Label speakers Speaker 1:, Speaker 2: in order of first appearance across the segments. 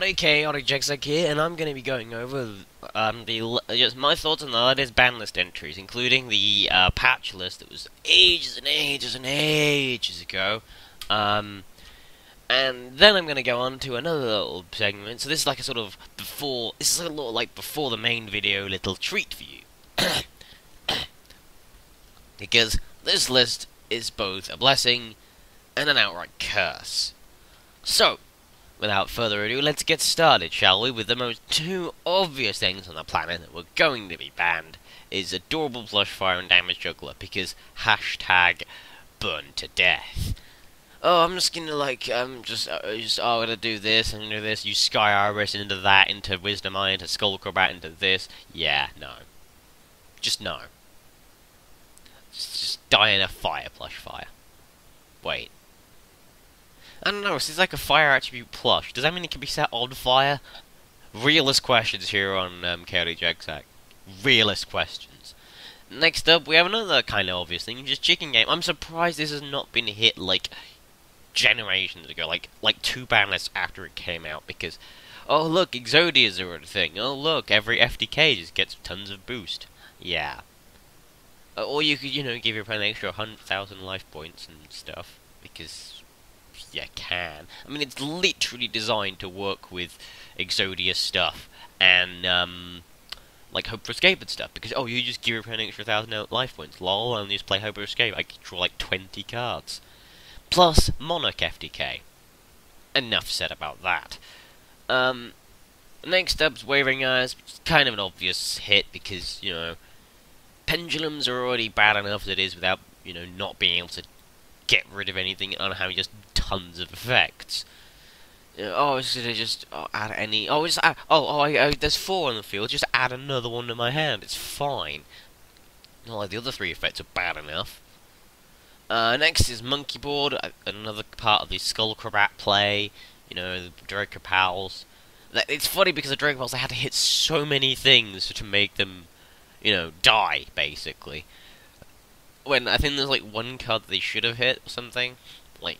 Speaker 1: Howdy, ChaoticJexak here, and I'm going to be going over just my thoughts on the latest Banlist entries, including the patch list that was ages and ages and ages ago. And then I'm going to go on to another little segment. So this is like a sort of before. This is a little like before the main video, little treat for you, because this list is both a blessing and an outright curse. So, without further ado, let's get started, shall we? With the most two obvious things on the planet that were going to be banned is Adorable Plush Fire and Damage Juggler, because hashtag burn to death. Oh, I'm just gonna like, I'm gonna do this, and do this, use Sky Iris into that, into Wisdom Eye, into Skull Crobat, into this. Yeah, no. Just no. Just die in a fire, Plush Fire. Wait. I don't know, this is like a fire attribute plush. Does that mean it can be set on fire? Realist questions here on ChaoticJexak. Realist questions. Next up, we have another kind of obvious thing, just chicken game. I'm surprised this has not been hit, like, generations ago. Like 2 banlists after it came out, because, oh look, Exodias are a thing. Oh look, every FDK just gets tons of boost. Yeah. Or you could, you know, give your opponent an extra 100,000 life points and stuff, because you can. I mean, it's literally designed to work with Exodia stuff and like Hope for Escape and stuff. Because you just give your opponent an extra 1,000 life points. Lol, and you just play Hope for Escape. I could draw like 20 cards, plus Monarch FDK. Enough said about that. Next up's Wavering Eyes, which is kind of an obvious hit because, you know, Pendulums are already bad enough as it is without, you know, not being able to get rid of anything and having just tons of effects. It's gonna just add any. Just add. There's 4 on the field. Just add another one to my hand. It's fine. Not like the other 3 effects are bad enough. Next is Monkey Board, another part of the Skull Crobat play. You know, the Draco Pals. It's funny because the Draco Pals, they had to hit so many things to make them, you know, die basically. When I think there's like 1 card that they should have hit or something, like,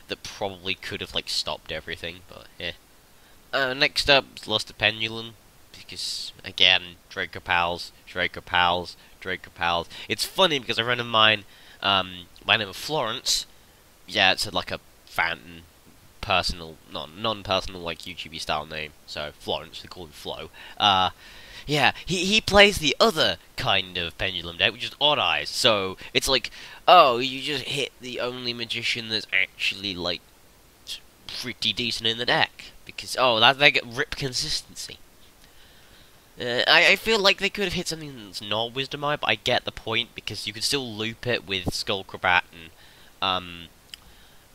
Speaker 1: that probably could have like stopped everything, but yeah. Next up is Lost a Pendulum, because again, Draco Pals, Draco Pals, Draco Pals. It's funny because a friend of mine, by name of Florence, yeah, it's like a fan personal, non-personal like YouTube style name, so Florence, they call him Flo. Yeah, he plays the other kind of Pendulum deck, which is Odd Eyes. So it's like, oh, you just hit the only magician that's actually like pretty decent in the deck, because they get rip consistency. I feel like they could have hit something that's not Wisdom Eye, but I get the point because you can still loop it with Skull Crobat and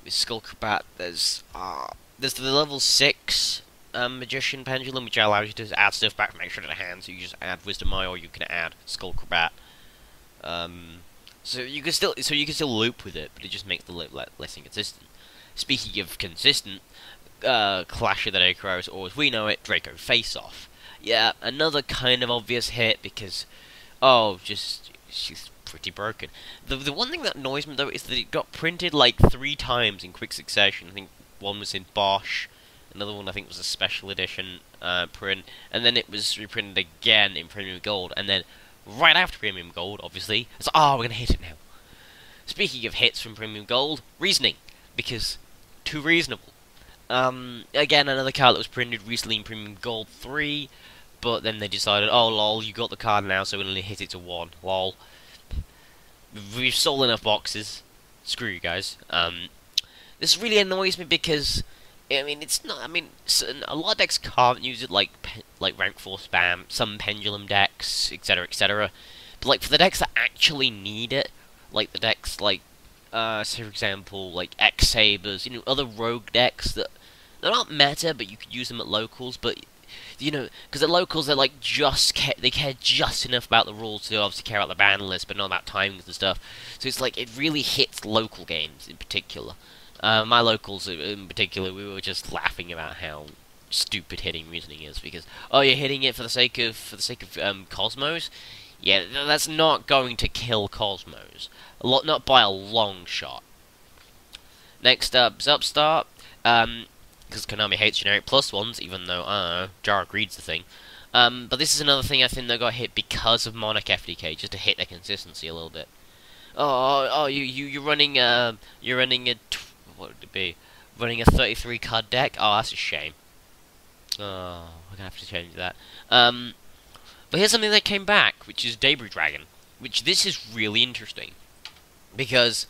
Speaker 1: with Skull Crobat. There's the level 6. Magician Pendulum, which allows you to add stuff back from extra to the hand, so you just add Wisdom Eye, or you can add Skull Crobat. So you can still loop with it, but it just makes the loop less inconsistent. Speaking of consistent, Clash of the Draco's, or as we know it, Draco Face Off. Yeah, another kind of obvious hit because, she's pretty broken. The one thing that annoys me though is that it got printed like 3 times in quick succession. I think one was in Bosch. Another one I think was a special edition print, and then it was reprinted again in Premium Gold, and then right after Premium Gold, obviously, it's we're gonna hit it now. Speaking of hits from Premium Gold, Reasoning, because too reasonable. Again, another card that was printed recently in Premium Gold 3, but then they decided, oh lol, you got the card now, so we're gonna hit it to 1. Lol. We've sold enough boxes. Screw you guys. This really annoys me because, I mean, it's not. I mean, a lot of decks can't use it, like rank 4 spam. Some Pendulum decks, etc., etc. But like for the decks that actually need it, like the decks like, say for example, like X Sabers, you know, other rogue decks that they're not meta, but you could use them at locals. But you know, because at locals they're like they care just enough about the rules to obviously care about the ban list, but not about timings and stuff. So it's like it really hits local games in particular. My locals in particular, we were just laughing about how stupid hitting Reasoning is, because you're hitting it for the sake of Cosmos. Yeah, that's not going to kill Cosmos. Not by a long shot. Next up is Upstart. because Konami hates generic plus ones, even though, I don't know, Jarek reads the thing. But this is another thing I think that got hit because of Monarch FDK, just to hit their consistency a little bit. You're running what would it be? Running a 33 card deck? Oh, that's a shame. Oh, I'm gonna have to change that. But here's something that came back, which is Debris Dragon. Which this is really interesting. Because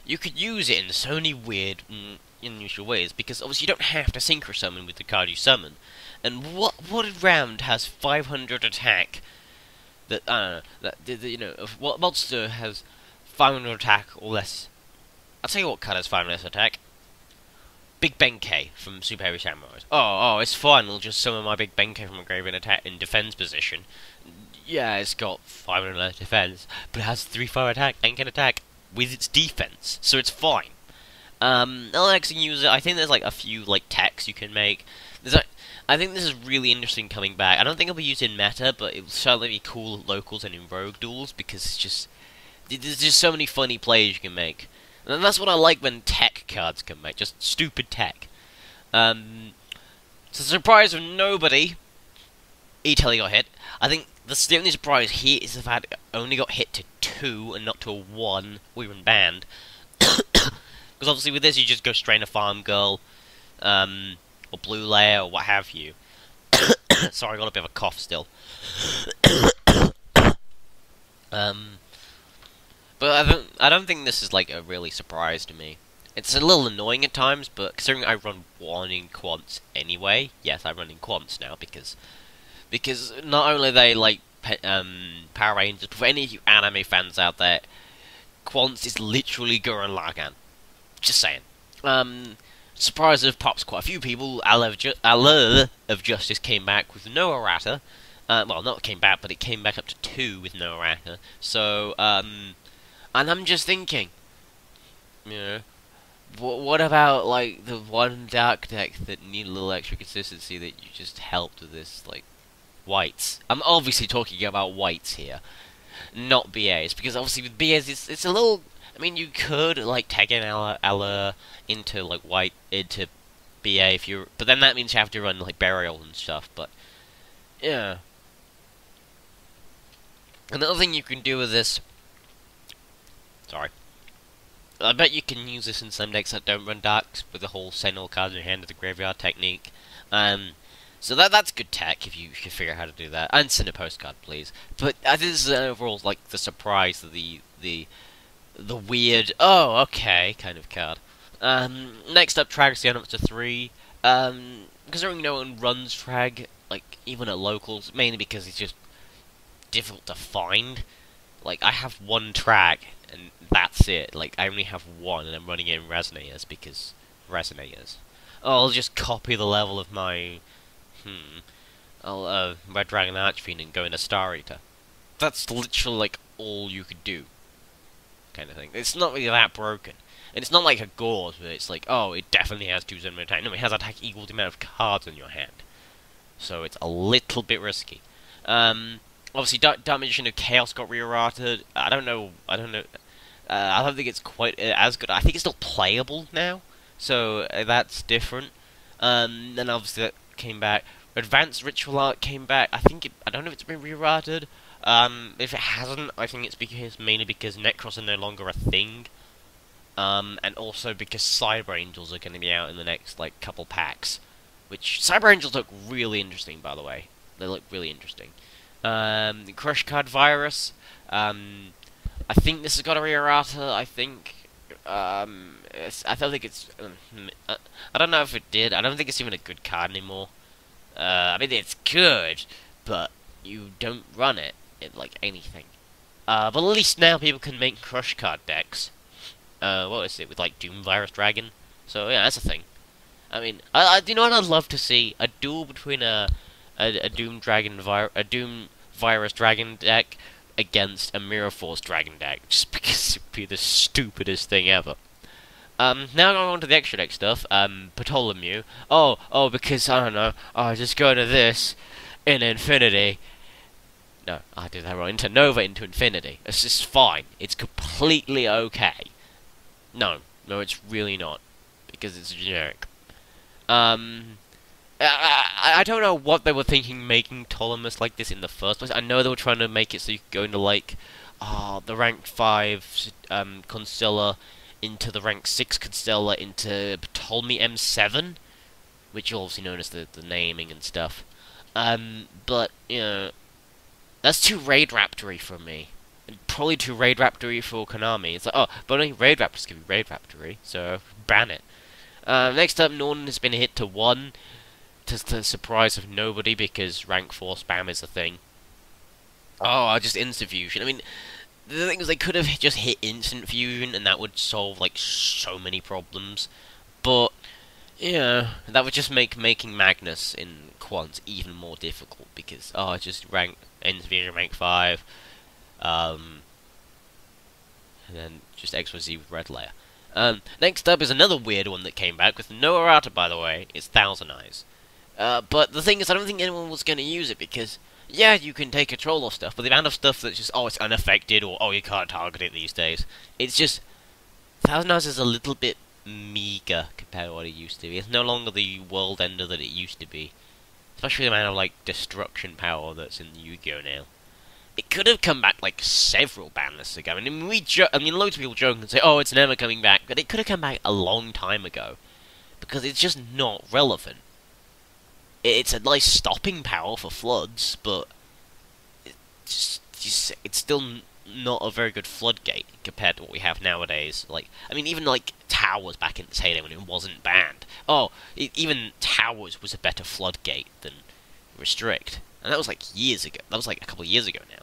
Speaker 1: you could use it in so many weird, unusual ways. Because obviously you don't have to synchro summon with the card you summon. And what round has 500 attack? That I don't know. What monster has 500 attack or less? I'll tell you what card has 500 less attack. Big Benkei from Super Heavy Samurais. Oh, it's fine. I'll just summon my Big Benkei from a grave in attack in defense position. Yeah, it's got 500 less defense, but it has 3-5 attack and can attack with its defense, so it's fine. I'll actually use it. I think there's like a few like techs you can make. I think this is really interesting coming back. I don't think it'll be used in meta, but it will certainly be cool at locals and in rogue duels because there's just so many funny plays you can make. And that's what I like when tech cards come back, just stupid tech. To the surprise of nobody, E-Telly got hit. I think the only surprise here is the fact it only got hit to 2 and not to a 1, or even banned. Because obviously with this you just go straight into Farm Girl, or Blue Layer, or what have you. Sorry, I got a bit of a cough still. But I don't think this is like a really surprise to me. It's a little annoying at times, but considering I run one in quants anyway, yes, I run in quants now because not only are they like Power Rangers, but for any of you anime fans out there, quants is literally Gurren Lagann. Just saying. Surprise of pops quite a few people. Allure of Justice came back with no errata. Well, not came back, but it came back up to 2 with no errata. So, and I'm just thinking, you know, what about, like, the one dark deck that need a little extra consistency that you just helped with this, like, whites? I'm obviously talking about whites here, not BAs, because obviously with BAs it's a little, I mean, you could, like, tag in Allure into, like, white, into BA if you're, but then that means you have to run, like, Burial and stuff, but, yeah. Another thing you can do with this, sorry, I bet you can use this in some decks that don't run darks with the whole send all cards in your hand to the graveyard technique. So that's good tech if you can figure out how to do that. And send a postcard, please. But this is overall like the surprise, the weird, oh okay kind of card. Next up, Trag's gone up to 3. Considering no one runs Trag, like even at locals, mainly because it's just difficult to find. Like I have one Trag. And that's it. Like, I only have one, and I'm running it in Resonators, because Resonators. Oh, I'll just copy the level of my... Red Dragon Archfiend and go into Star Eater. That's literally, like, all you could do. Kind of thing. It's not really that broken. And it's not like a Gauze, where it's like, oh, it definitely has 2 Zen attack. No, it has attack equal to the amount of cards in your hand. So it's a little bit risky. Obviously, Dark Magician of Chaos got re-errated. I don't know. I don't think it's quite as good. I think it's still playable now, so that's different. Then obviously that came back. Advanced Ritual Art came back. I don't know if it's been re-errated. If it hasn't, I think it's mainly because Necros are no longer a thing. And also because Cyber Angels are going to be out in the next like couple packs. Which Cyber Angels look really interesting, by the way. They look really interesting. Crush Card Virus. I think this has got a re-errata. I don't think it's. I don't know if it did. I don't think it's even a good card anymore. I mean, it's good, but you don't run it in like anything. But at least now people can make Crush Card decks. What is it with like Doom Virus Dragon? So yeah, that's a thing. I mean, you know what I'd love to see? A duel between a Doom Virus Dragon deck against a Mirror Force Dragon deck, just because it'd be the stupidest thing ever. Now going on to the extra deck stuff, Ptolemy. Oh, because, I don't know, just go to this, in Infinity. No, I did that wrong, into Nova, into Infinity. It's just fine. It's completely okay. No, it's really not, because it's generic. I don't know what they were thinking making Ptolemus like this in the first place. I know they were trying to make it so you could go into, like, the rank 5 Consuela into the rank 6 Consuela into Ptolemy M7, which is obviously known as the naming and stuff. But, you know, that's too Raid Raptory for me. And probably too Raid Raptory for Konami. It's like, oh, but only Raid Raptors can be Raid Raptory, so ban it. Next up, Norton has been hit to 1, to the surprise of nobody, because rank 4 spam is a thing. Oh, just instant fusion. I mean, the thing is, they could have just hit instant fusion, and that would solve, like, so many problems. But, yeah, that would just make making Magnus in Quants even more difficult, because, oh, just rank instant fusion rank 5, and then just XYZ with red layer. Next up is another weird one that came back, with no errata, by the way. It's Thousand Eyes. But the thing is, I don't think anyone was going to use it, because, yeah, you can take control of stuff, but the amount of stuff that's just, oh, it's unaffected, or, oh, you can't target it these days. It's just, Thousand Eyes is a little bit meager compared to what it used to be. It's no longer the world ender that it used to be. Especially the amount of, like, destruction power that's in Yu-Gi-Oh! Now. It could have come back, like, several banlists ago. I mean, loads of people joke and say, oh, it's never coming back, but it could have come back a long time ago. Because it's just not relevant. It's a nice stopping power for floods, but it's still not a very good floodgate compared to what we have nowadays. Like, I mean, even, like, Towers back in its heyday when it wasn't banned. Oh, even Towers was a better floodgate than Restrict. And that was, like, years ago. That was, like, a couple of years ago now.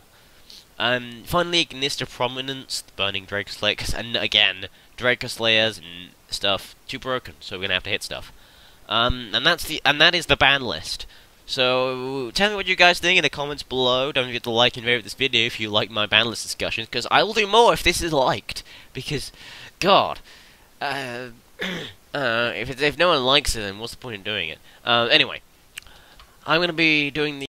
Speaker 1: Finally, Ignista Prominence, the Burning Draco Slayer, and again, Draco Slayers and stuff, too broken, so we're gonna have to hit stuff. And that is the ban list. So, tell me what you guys think in the comments below. Don't forget to like and favorite this video if you like my ban list discussions, because I will do more if this is liked. Because, God, if no one likes it, then what's the point in doing it? Anyway, I'm gonna be doing the